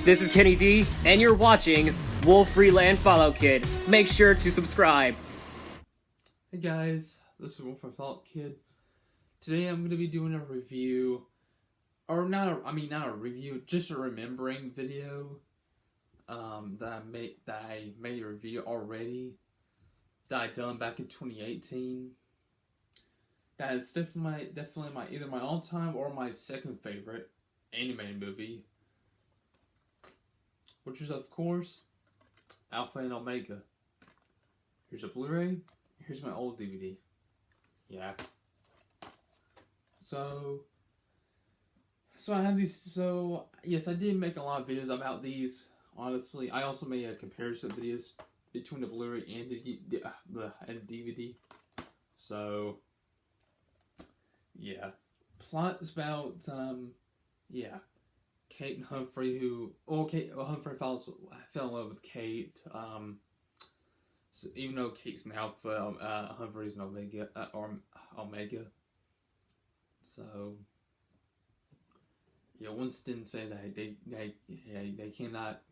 This is Kenny D, and you're watching Wolf Freeland Follow Kid. Make sure to subscribe. Hey guys, this is Wolf Follow Kid. Today I'm going to be doing a review, or not a review, just a remembering video that I made a review already that I done back in 2018. That is definitely my either my all-time or my second favorite animated movie, which is of course Alpha and Omega. Here's a Blu-ray. Here's my old DVD. Yeah. So I have these. So yes, I did make a lot of videos about these. Honestly, I also made a comparison videos between the Blu-ray and the DVD. So yeah, plot is about Kate and Humphrey Humphrey fell in love with Kate. So even though Kate's an alpha, Humphrey's an omega. So yeah, Winston said that they cannot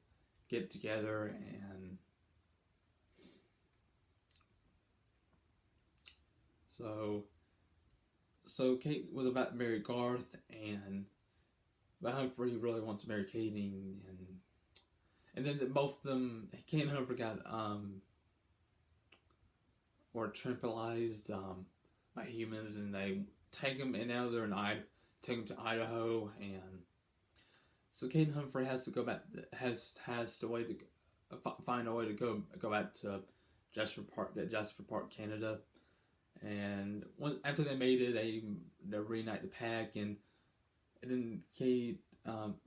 get together, and so Kate was about to marry Garth, but Humphrey really wants to marry Katie, and then both of them, Kate and Humphrey got were trampolized by humans, and they take them, and now they're take them to Idaho, and so Kate and Humphrey has to go back, has to find a way to go back to Jasper Park, Canada, and after they made it, they reunite the pack, and then Kate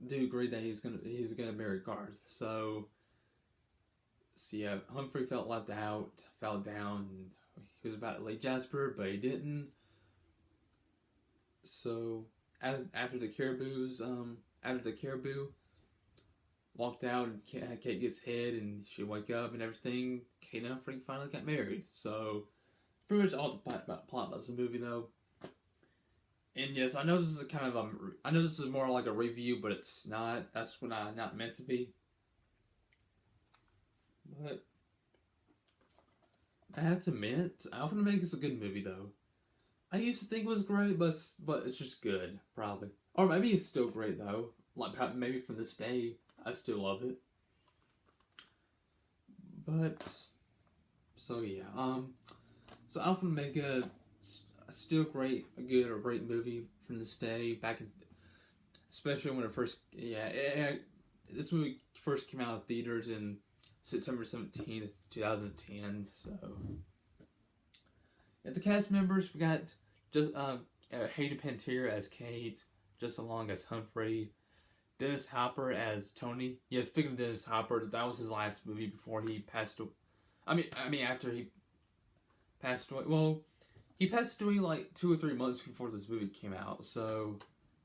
do agree that he's gonna marry Garth. So yeah, Humphrey felt left out, fell down. He was about to leave Jasper, but he didn't. So after the caribou walked out, and Kate gets hit, and she wake up and everything, Kate and Humphrey finally got married. So pretty much all the plot about this movie, though. And yes, I know this is I know this is more like a review, but it's not. That's what I'm not meant to be. But I have to admit, Alpha and Omega is a good movie, though. I used to think it was great, but it's just good, probably. Or maybe it's still great, though. Like, maybe from this day, I still love it. But so yeah, so Alpha and Omega, still a great movie from this day. Especially when it first, this movie first came out of theaters in September 17th, 2010. So at the cast members, we got just Hayden Panettiere as Kate, Justin Long as Humphrey, Dennis Hopper as Tony. Yeah, speaking of Dennis Hopper, that was his last movie before he passed away. After he passed away. Well, he passed away like 2 or 3 months before this movie came out. So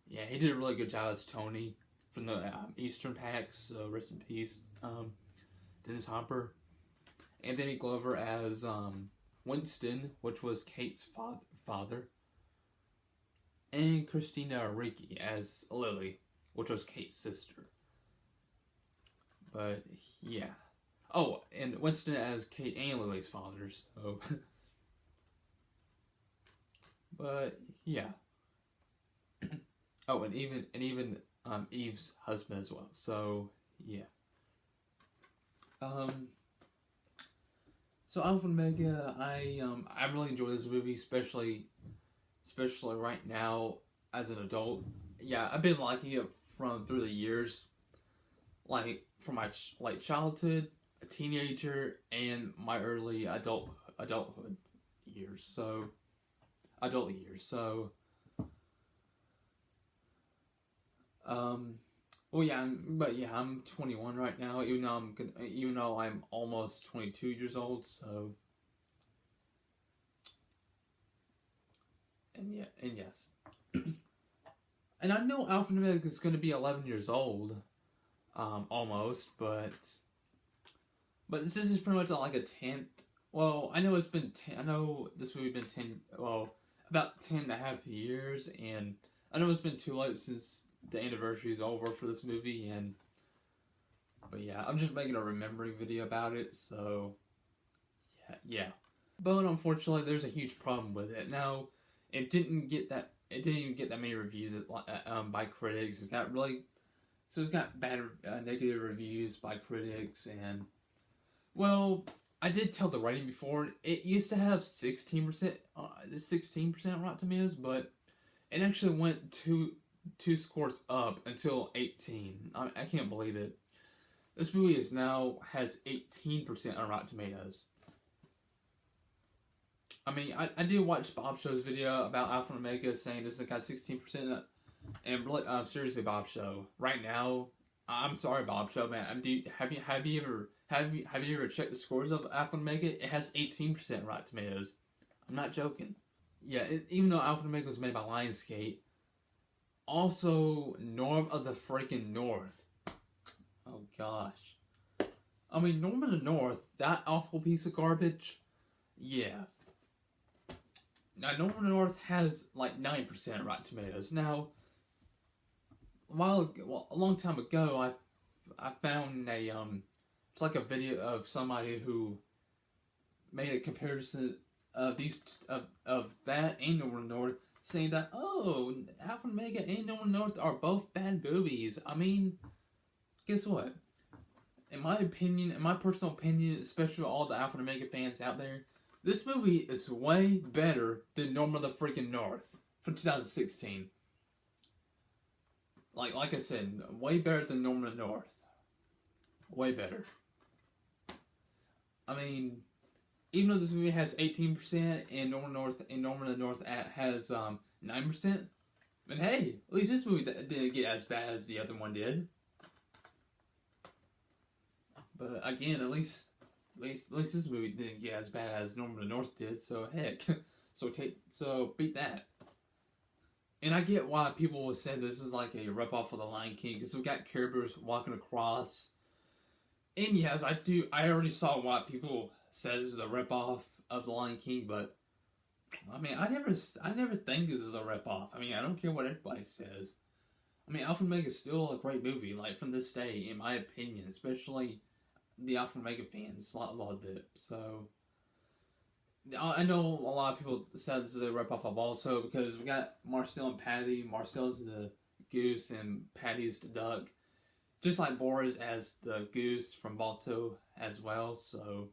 yeah, he did a really good job as Tony from the Eastern Packs. So rest in peace, Dennis Hopper. And Danny Glover as Winston, which was Kate's father. And Christina Ricci as Lily, which was Kate's sister. But yeah. Oh, and Winston as Kate and Lily's father, so but yeah. Oh, and even Eve's husband as well. So yeah. So Alpha and Omega, I really enjoy this movie, especially right now as an adult. Yeah, I've been liking it through the years, like from my late childhood, a teenager, and my early adulthood years. So adult years. So well, yeah, I'm 21 right now, even though I'm almost 22 years old. So, and yes, and I know Alpha and Omega is going to be 11 years old, almost, but this is pretty much like a 10th. Well, I know it's been 10. I know this movie been 10. Well, about 10 and a half years, and I know it's been too late since the anniversary is over for this movie, and But yeah, I'm just making a remembering video about it, so yeah. But unfortunately, there's a huge problem with it. Now, it didn't even get that many reviews by critics. It's got bad negative reviews by critics, and well, I did tell the rating before. It used to have 16%, 16% Rotten Tomatoes, but it actually went two scores up until 18. I can't believe it. This movie has 18% on Rotten Tomatoes. I mean, I did watch Bob Show's video about Alpha and Omega saying this has got 16%, and really, seriously, Bob Show, right now, I'm sorry, Bob Show, man. Have you ever checked the scores of Alpha and Omega? It has 18% Rotten Tomatoes. I'm not joking. Yeah, even though Alpha and Omega was made by Lionsgate, also Norm of the freaking North. Oh gosh. I mean, Norm of the North, that awful piece of garbage. Yeah. Now, Norm of the North has like 9% Rotten Tomatoes. Now, a long time ago, I found it's like a video of somebody who made a comparison of that and Norm of the North, saying that Alpha and Omega and Norm of the North are both bad movies. I mean, guess what? In my personal opinion, especially all the Alpha and Omega fans out there, this movie is way better than Norm of the freaking North from 2016. Like I said, way better than Norm of the North. Way better. I mean, even though this movie has 18% and Norm of the North has 9%, but hey, at least this movie didn't get as bad as the other one did. But again, at least this movie didn't get as bad as Norm of the North did. So heck, so beat that. And I get why people will say this is like a ripoff of The Lion King, because we got Care Bears walking across. And yes, I already saw why people said this is a ripoff of The Lion King, but I mean, I never think this is a ripoff. I mean, I don't care what everybody says. I mean, Alpha and Omega is still a great movie, like from this day, in my opinion, especially the Alpha and Omega fans loved it. So I know a lot of people said this is a ripoff of Balto because we got Marcel and Patty. Marcel's the goose and Patty's the duck. Just like Boris as the goose from Balto as well. So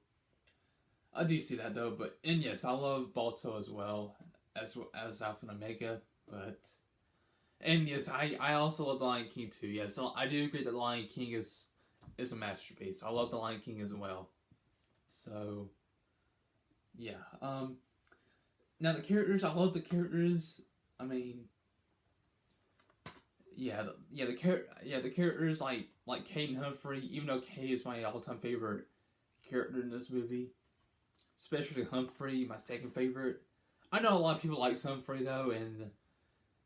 I do see that though. And yes, I love Balto as well as Alpha and Omega. And yes, I also love The Lion King too. Yeah, so I do agree that The Lion King is a masterpiece. I love The Lion King as well. So yeah. Now the characters, I love the characters. I mean, the characters like Kate and Humphrey. Even though Kate is my all-time favorite character in this movie, especially Humphrey, my second favorite. I know a lot of people like Humphrey though, and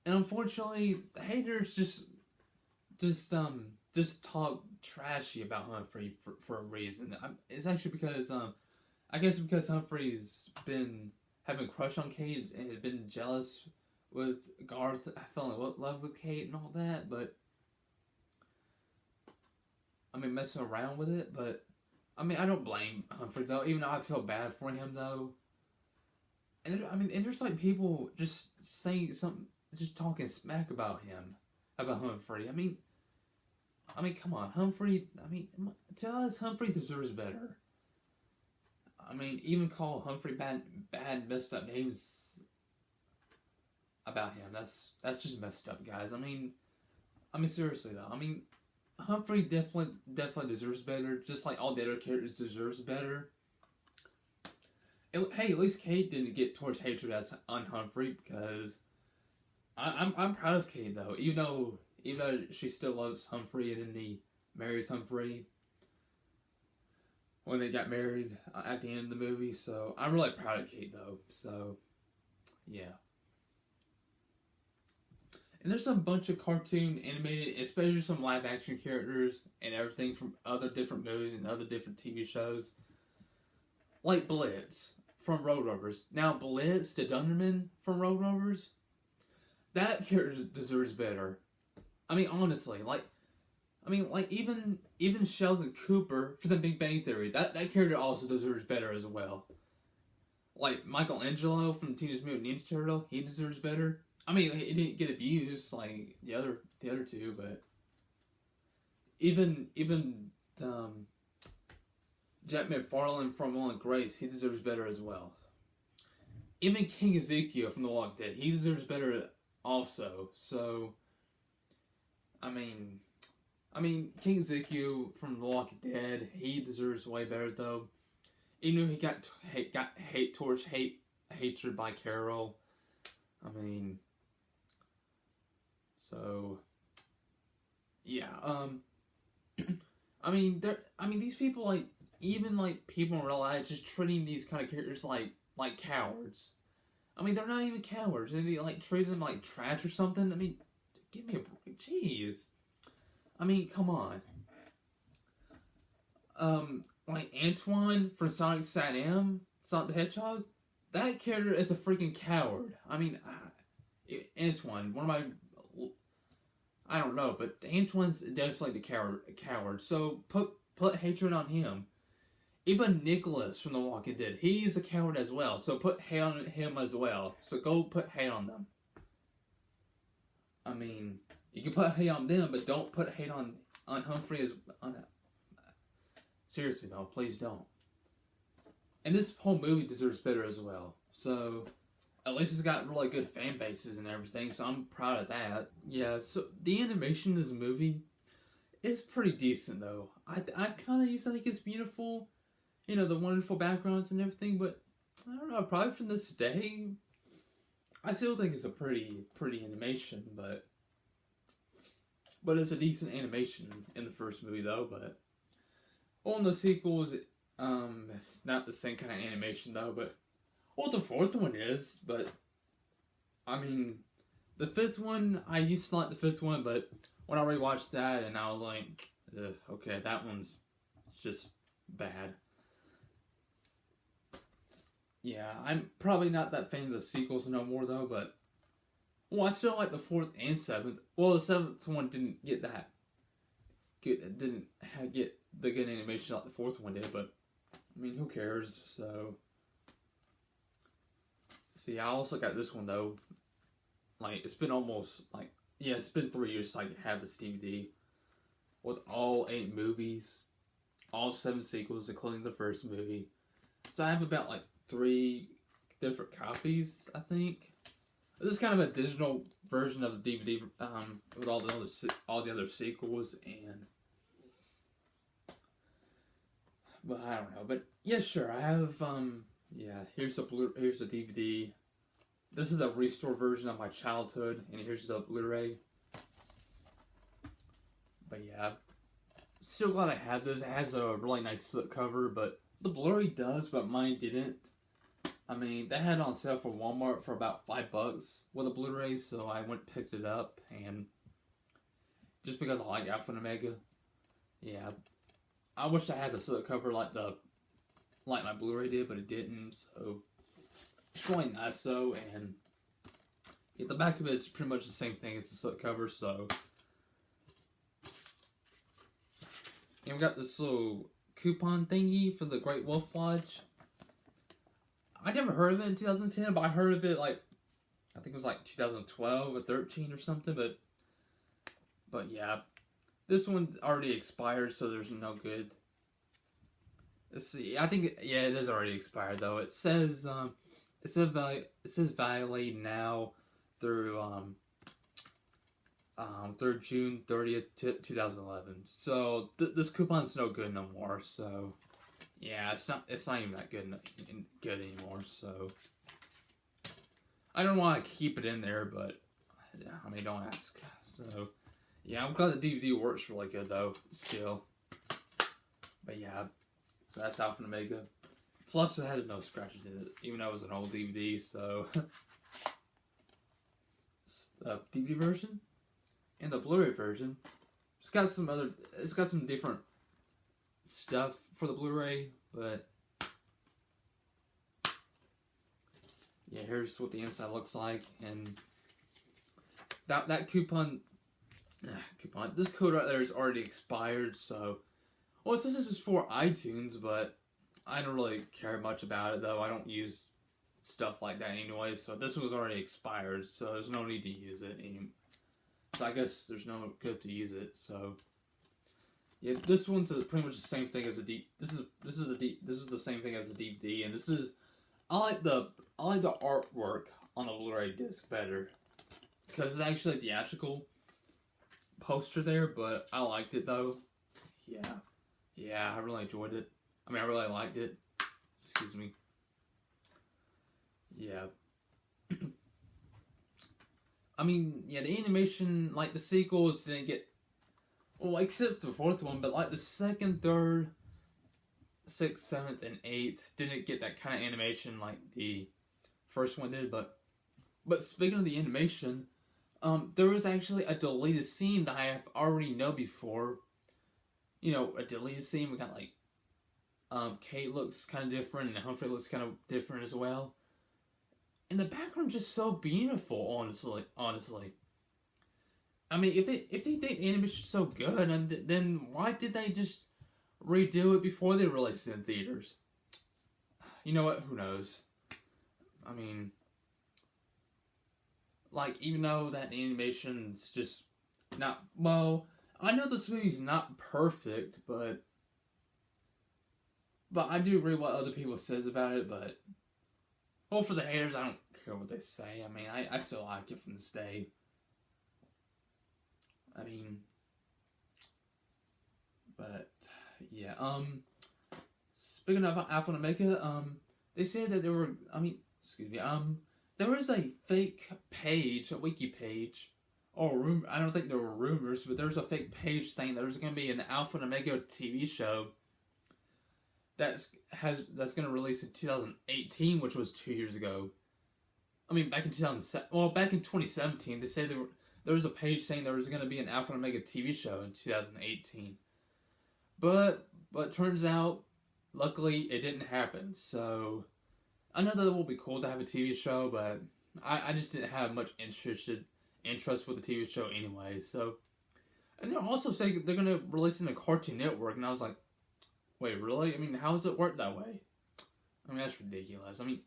unfortunately, the haters just talk trashy about Humphrey for a reason. It's actually because I guess because Humphrey's been having a crush on Kate and had been jealous with Garth. I fell in love with Kate and all that, but I mean, messing around with it. But I mean, I don't blame Humphrey though, even though I feel bad for him though. And there's like people just saying something, just talking smack about him, about Humphrey. I mean, come on, Humphrey. I mean, to us, Humphrey deserves better. I mean, even call Humphrey bad, messed up names about him. That's just messed up, guys. I mean, seriously though. I mean, Humphrey definitely deserves better, just like all the other characters deserves better. Hey, at least Kate didn't get towards hatred on Humphrey, because I'm proud of Kate though. Even though she still loves Humphrey and then he marries Humphrey when they got married at the end of the movie. So I'm really proud of Kate though. So yeah. And there's a bunch of cartoon animated, especially some live action characters and everything from other different movies and other different TV shows. Like Blitz from Road Rovers. Now Blitz, the Dunderman from Road Rovers, that character deserves better. I mean, honestly, like, I mean, like even Sheldon Cooper for the Big Bang Theory, that character also deserves better as well. Like Michelangelo from Teenage Mutant Ninja Turtle, he deserves better. I mean, he didn't get abused like the other two, but even Jack McFarlane from Will and Grace, he deserves better as well. Even King Ezekiel from The Walking Dead, he deserves better also. So, I mean, King Ezekiel from The Walking Dead, he deserves way better though. Even though he got hatred by Carol. I mean, so yeah. These people even people in real life just treating these kind of characters like cowards. I mean, they're not even cowards. They treat them like trash or something. I mean, give me a break. Jeez. I mean, come on. Like Antoine from Sonic SatM, Sonic the Hedgehog, that character is a freaking coward. I mean, Antoine, one of my, I don't know, but Antoine's definitely the coward. So put hatred on him. Even Nicholas from The Walking Dead, he's a coward as well. So put hate on him as well. So go put hate on them. I mean, you can put hate on them, but don't put hate on Humphrey as on. Seriously though, please don't. And this whole movie deserves better as well. So at least it's got really good fan bases and everything. So I'm proud of that. Yeah. So the animation in this movie is pretty decent though. I kind of used to think it's beautiful. You know, the wonderful backgrounds and everything, but I don't know, probably from this day, I still think it's a pretty animation, but it's a decent animation in the first movie though, but in the sequels, it's not the same kind of animation though, but the fourth one is, but I mean, the fifth one, I used to like the fifth one, but when I rewatched that and I was like, okay, that one's just bad. Yeah, I'm probably not that fan of the sequels no more though, but I still like the fourth and seventh. Well, the seventh one didn't get that good, didn't get the good animation like the fourth one did, but I mean, who cares? So, see, I also got this one though. Like, it's been almost it's been 3 years since I had this DVD with all 8 movies, all 7 sequels, including the first movie. So I have about 3 different copies, I think. This is kind of a digital version of the DVD with all the other sequels, but I don't know. But yeah, sure, I have here's the DVD. This is a restore version of my childhood, and here's the Blu-ray. But yeah, still glad I had this. It has a really nice slipcover, but the Blu-ray does, but mine didn't. I mean, they had it on sale for Walmart for about $5 with a Blu-ray, so I went and picked it up, and just because I like Alpha and Omega, yeah, I wish I had a slipcover like my Blu-ray did, but it didn't. So it's really nice though, and the back of it's pretty much the same thing as the slipcover. So, and we got this little coupon thingy for the Great Wolf Lodge. I never heard of it in 2010, but I heard of it I think it was 2012 or 13 or something. But yeah, this one's already expired, so there's no good. Let's see. I think it is already expired though. It says valid now through June 30th, 2011. So this coupon's no good no more. So yeah, it's not even that good anymore. So I don't want to keep it in there, but I mean, don't ask. So yeah, I'm glad the DVD works really good though. Still, but yeah, so that's Alpha and Omega. Plus, it had no scratches in it, even though it was an old DVD. So the DVD version and the Blu-ray version, it's got some different stuff for the Blu-ray, but yeah, here's what the inside looks like, and that coupon Come on, this code right there is already expired, so... Well, it says this is for iTunes, but I don't really care much about it, though. I don't use stuff like that anyway, so this was already expired, so there's no need to use it anymore. So I guess there's no good to use it, so... Yeah, this one's pretty much the same thing as a D. This is the same thing as a DVD, and this is I like the artwork on the Blu-ray disc better because it's actually a theatrical poster there, but I liked it though. Yeah, I really enjoyed it. I mean, I really liked it. Excuse me. Yeah. I mean, yeah, the animation, like the sequels didn't get. Well, except the fourth one, but like the second, third, sixth, seventh, and eighth didn't get that kind of animation like the first one did. But speaking of the animation, there was actually a deleted scene that I have already know before. You know, a deleted scene. We got like, Kate looks kind of different, and Humphrey looks kind of different as well. And the background just so beautiful, honestly. I mean, if they think the animation is so good, and then why did they just redo it before they released it in theaters? You know what? Who knows? I mean, like, even though that animation's just not... Well, I know this movie's not perfect, but I do read what other people says about it, but... Well, for the haters, I don't care what they say. I mean, I still like it from this day. I mean, but yeah. Speaking of Alpha and Omega, they said that there were. There was a fake page, a wiki page, or rumor. I don't think there were rumors, but there was a fake page saying there was going to be an Alpha and Omega TV show that's going to release in 2018, which was 2 years ago. I mean, back in 2017, they said there was a page saying there was going to be an Alpha and Omega TV show in 2018. But turns out, luckily, it didn't happen. So, I know that it will be cool to have a TV show, but I just didn't have much interest with the TV show anyway. So, and they're also saying they're going to release it in a Cartoon Network, and I was like, wait, really? I mean, how does it work that way? I mean, that's ridiculous. I mean,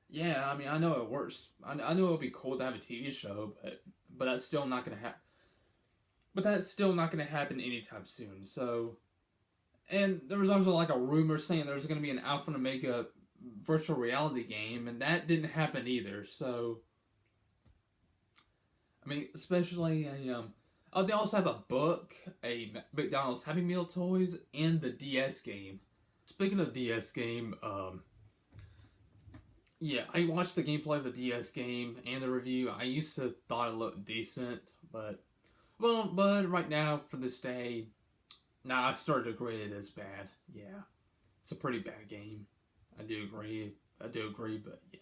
yeah, I mean, I know it works. I know it would be cool to have a TV show, but that's still not going to happen. But that's still not going to happen anytime soon. So, and there was also like a rumor saying there was going to be an Alpha and Omega virtual reality game, and that didn't happen either. So, I mean, especially they also have a book, a McDonald's Happy Meal toys, and the DS game. Speaking of DS game, yeah, I watched the gameplay of the DS game and the review. I used to thought it looked decent, but right now, for this day, I started to agree it is bad. Yeah, it's a pretty bad game. I do agree, but yeah.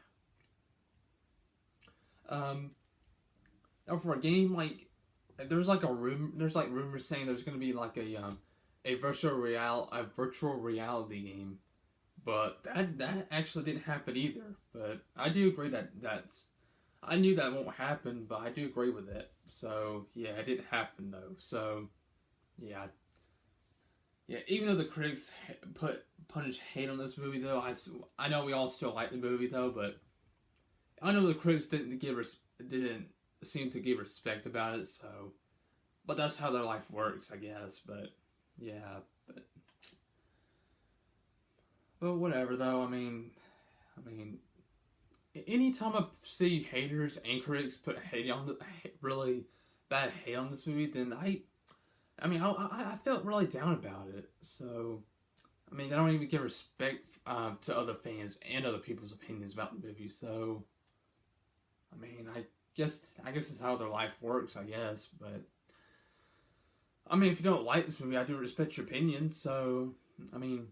Now for a game like, there's rumors saying there's going to be like a virtual reality game. But that actually didn't happen either. But I do agree I knew that won't happen, but I do agree with it. So, yeah, it didn't happen, though. So, yeah. Yeah, even though the critics punish hate on this movie, though, I know we all still like the movie, though, but I know the critics didn't seem to give respect about it, so... But that's how their life works, I guess, but... Yeah, But whatever, though. I mean, anytime I see haters and critics put really bad hate on this movie, then I felt really down about it. So, I mean, I don't even give respect to other fans and other people's opinions about the movie. So, I mean, I guess it's how their life works. I guess, but I mean, if you don't like this movie, I do respect your opinion. So, I mean,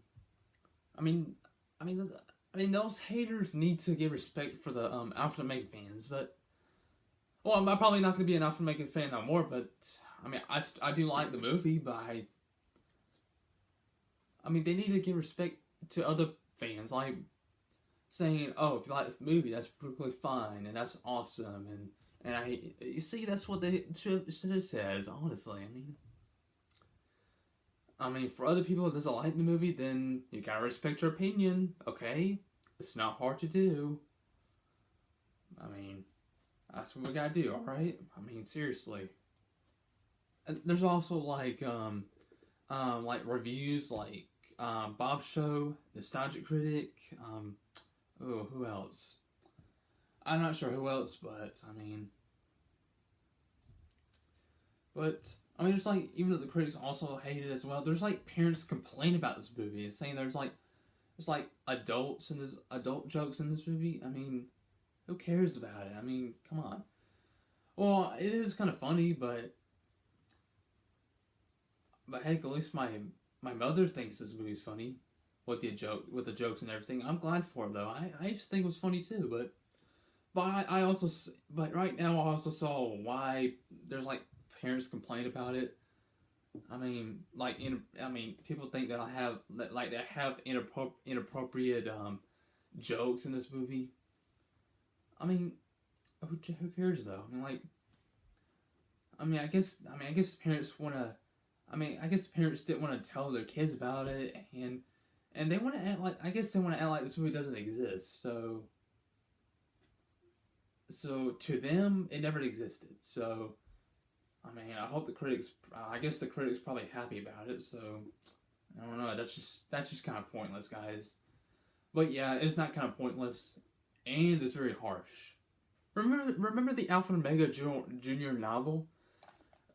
those haters need to give respect for the Alpha and Omega fans, but I'm probably not going to be an Alpha and Omega fan no more. But I mean, I do like the movie, but they need to give respect to other fans, like saying, "Oh, if you like the movie, that's perfectly fine and that's awesome, And you see, that's what they should have says. Honestly, I mean, for other people that doesn't like the movie, then you gotta respect your opinion. Okay, it's not hard to do. I mean, that's what we gotta do. All right. I mean, seriously. There's also like reviews like Bob's Show, Nostalgic Critic. Who else? I'm not sure who else, but there's like, even though the critics also hate it as well, there's like parents complain about this movie and saying there's like adult jokes in this movie. I mean, who cares about it? I mean, come on. Well, it is kind of funny, but heck, at least my mother thinks this movie's funny with the jokes and everything. I'm glad for it though. I just think it was funny too, but right now I also saw why there's like parents complain about it. I mean, people think that they have inappropriate jokes in this movie. I mean, who cares though? I guess parents want to. I guess parents didn't want to tell their kids about it, and they want to act like. I guess they want to act like this movie doesn't exist. So to them, it never existed. So, I hope the critics. I guess the critics probably happy about it. So, I don't know. That's just kind of pointless, guys. But yeah, it's not kind of pointless, and it's very harsh. Remember the Alpha and Omega Junior novel?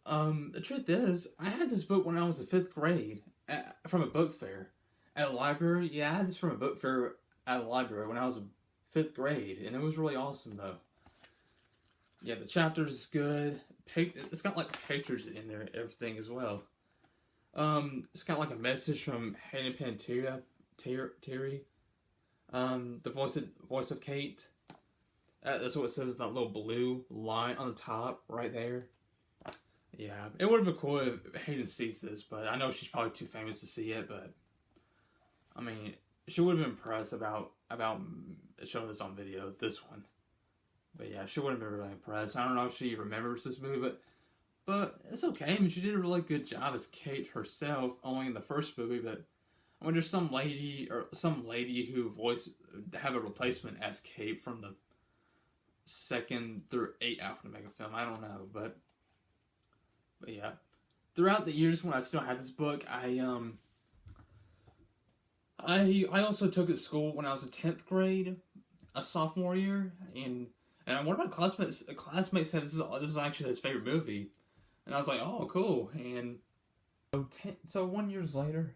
The truth is, I had this book when I was in 5th grade from a book fair at a library. Yeah, I had this from a book fair at a library when I was in 5th grade, and it was really awesome though. Yeah, the chapters is good. It's got like pictures in there, everything as well. It's got like a message from Hayden Panettiere, the voice of Kate. That's what it says. That little blue line on the top, right there. Yeah, it would have been cool if Hayden sees this, but I know she's probably too famous to see it. But she would have been impressed about showing this on video. This one. But yeah, she wouldn't have been really impressed. I don't know if she remembers this movie, but it's okay. She did a really good job as Kate herself, only in the first movie. But there's some lady who have a replacement as Kate from the 2nd through 8th Alpha and Omega film. I don't know, but yeah. Throughout the years when I still had this book, I also took it to school when I was in 10th grade, a sophomore year, and one of my classmates said this is actually his favorite movie, and I was like, oh, cool. And so 1 year later,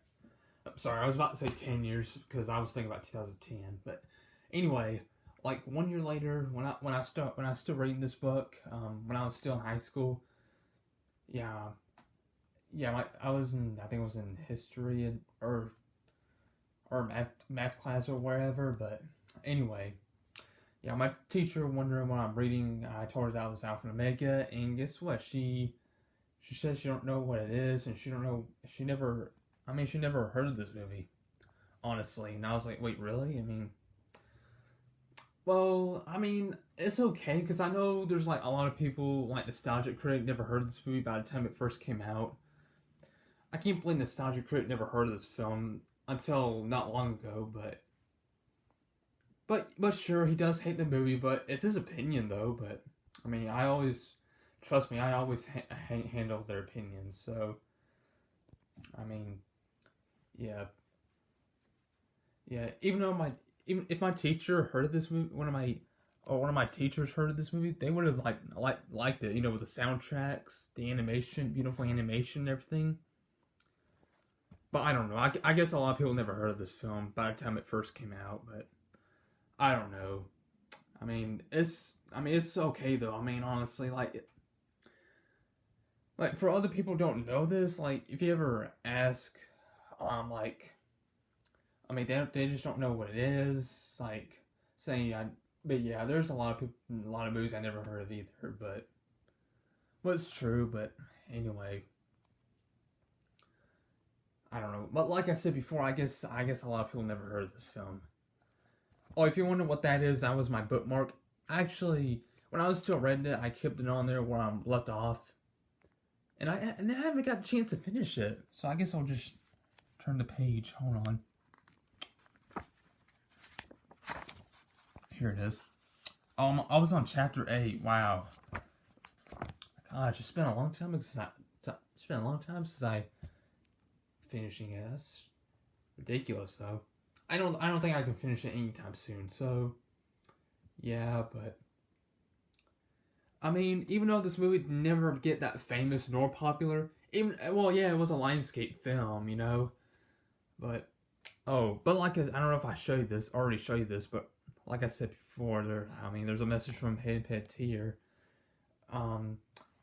I'm sorry, I was about to say 10 years because I was thinking about 2010, but anyway, like 1 year later, when I was still reading this book, when I was still in high school, I was in history or math class or wherever, but anyway. Yeah, my teacher wondering what I'm reading. I told her that was Alpha and Omega, and guess what? She said she don't know what it is, and she never heard of this movie, honestly. And I was like, wait, really? It's okay, because I know there's like a lot of people, like Nostalgic Critic, never heard of this movie by the time it first came out. I can't believe Nostalgic Critic never heard of this film until not long ago, But sure, he does hate the movie, but it's his opinion though. But I always handle their opinions. So, yeah. Even if my teacher heard of this movie, one of my teachers heard of this movie, they would have liked it. With the soundtracks, the animation, beautiful animation, and everything. But I don't know. I guess a lot of people never heard of this film by the time it first came out, but. I don't know. It's okay though. Honestly, for other people who don't know this, if you ever ask, they just don't know what it is. But yeah, there's a lot of movies I never heard of either. But it's true. But anyway, I don't know. But like I said before, I guess a lot of people never heard of this film. Oh, if you wonder what that is, that was my bookmark. Actually, when I was still reading it, I kept it on there where I'm left off, and I haven't got a chance to finish it. So I guess I'll just turn the page. Hold on. Here it is. I was on chapter 8. Wow. Gosh, it's been a long time since I finishing it. That's ridiculous, though. I don't think I can finish it anytime soon. So, yeah, but I mean, even though this movie never get that famous nor popular, well, yeah, it was a Lionsgate film, you know. But like I don't know if I already showed you this, but like I said before, there's a message from Hayden Panettiere. But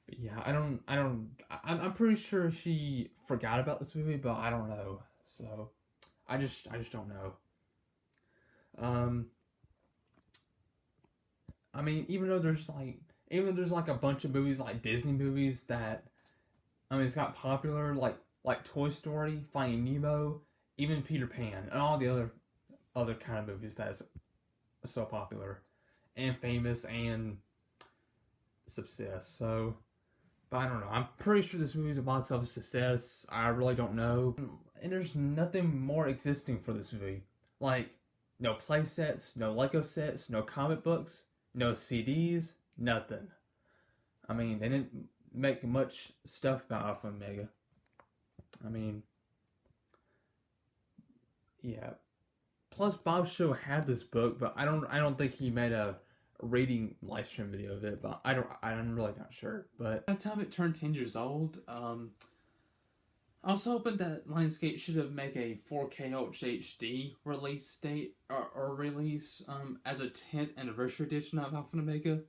yeah, I'm pretty sure she forgot about this movie, but I don't know. So, I just don't know. I mean, even though there's like a bunch of movies, like Disney movies that, I mean, it's got popular, like Toy Story, Finding Nemo, even Peter Pan, and all the other kind of movies that is so popular and famous and success. So, but I don't know. I'm pretty sure this movie's a box office success. I really don't know. And there's nothing more existing for this movie. Like, no play sets, no Lego sets, no comic books, no CDs, nothing. I mean, they didn't make much stuff about Alpha and Omega. I mean, yeah. Plus, Bob Show had this book, but I don't think he made a reading live stream video of it. But I'm really not sure. But by the time it turned 10 years old, I was hoping that Lionsgate should have made a 4K Ultra HD release date or release as a 10th anniversary edition of Alpha and Omega,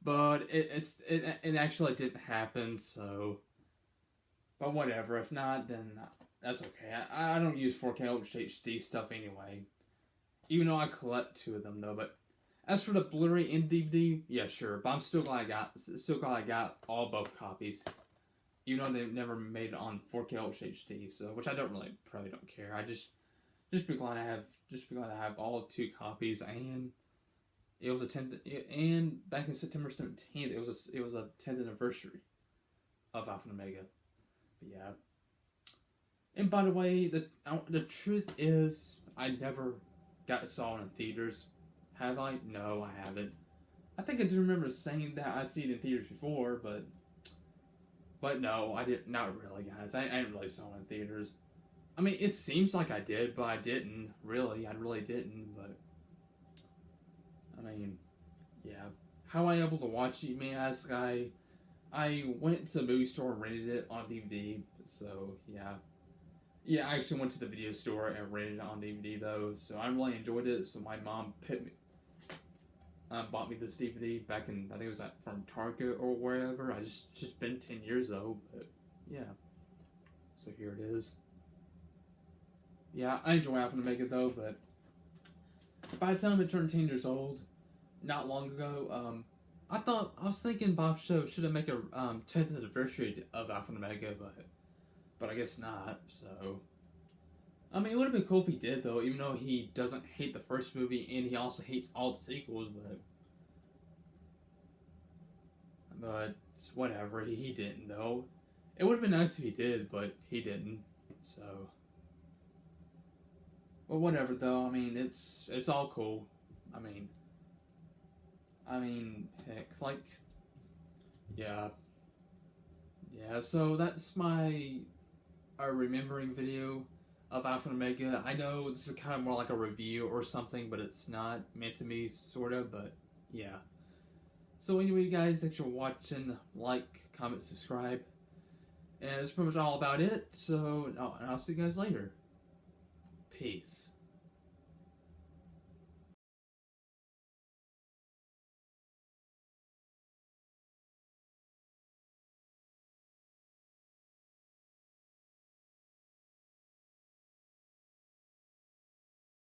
but it actually didn't happen. So, but whatever. If not, then that's okay. I don't use 4K Ultra HD stuff anyway, even though I collect 2 of them though. But as for the Blu-ray and DVD, yeah, sure. But I'm still glad I got both copies. Even though they've never made it on 4K Ultra HD, so which I probably don't care. I just be glad I have all 2 copies, and it was a 10th, and back in September 17th, it was a 10th anniversary of Alpha and Omega. But yeah. And by the way, the truth is, I never saw it in theaters. Have I? No, I haven't. I think I do remember saying that I see it in theaters before, but no, I did not really, guys. I didn't really saw it in theaters. I mean, it seems like I did, but I didn't really. I really didn't. But I mean, yeah. How I able to watch it? You may ask. I went to the movie store and rented it on DVD. So yeah. I actually went to the video store and rented it on DVD though. So I really enjoyed it. So my mom bought me this DVD back in, I think it was from Target or wherever. I just been 10 years though, but yeah. So here it is. Yeah, I enjoy Alpha and Omega though, but by the time it turned 10 years old, not long ago, I was thinking Bob Show should have made a 10th anniversary of Alpha and Omega, but I guess not. So I mean, it would have been cool if he did, though, even though he doesn't hate the first movie and he also hates all the sequels, but whatever, he didn't, though. It would have been nice if he did, but he didn't, so. Well, whatever, though, I mean, it's all cool. I mean, heck, like, yeah. Yeah, so that's my remembering video of Alpha and Omega. I know this is kind of more like a review or something, but it's not meant to be, sort of, but yeah. So anyway, guys, thanks for watching. Like, comment, subscribe. And that's pretty much all about it, so I'll see you guys later. Peace.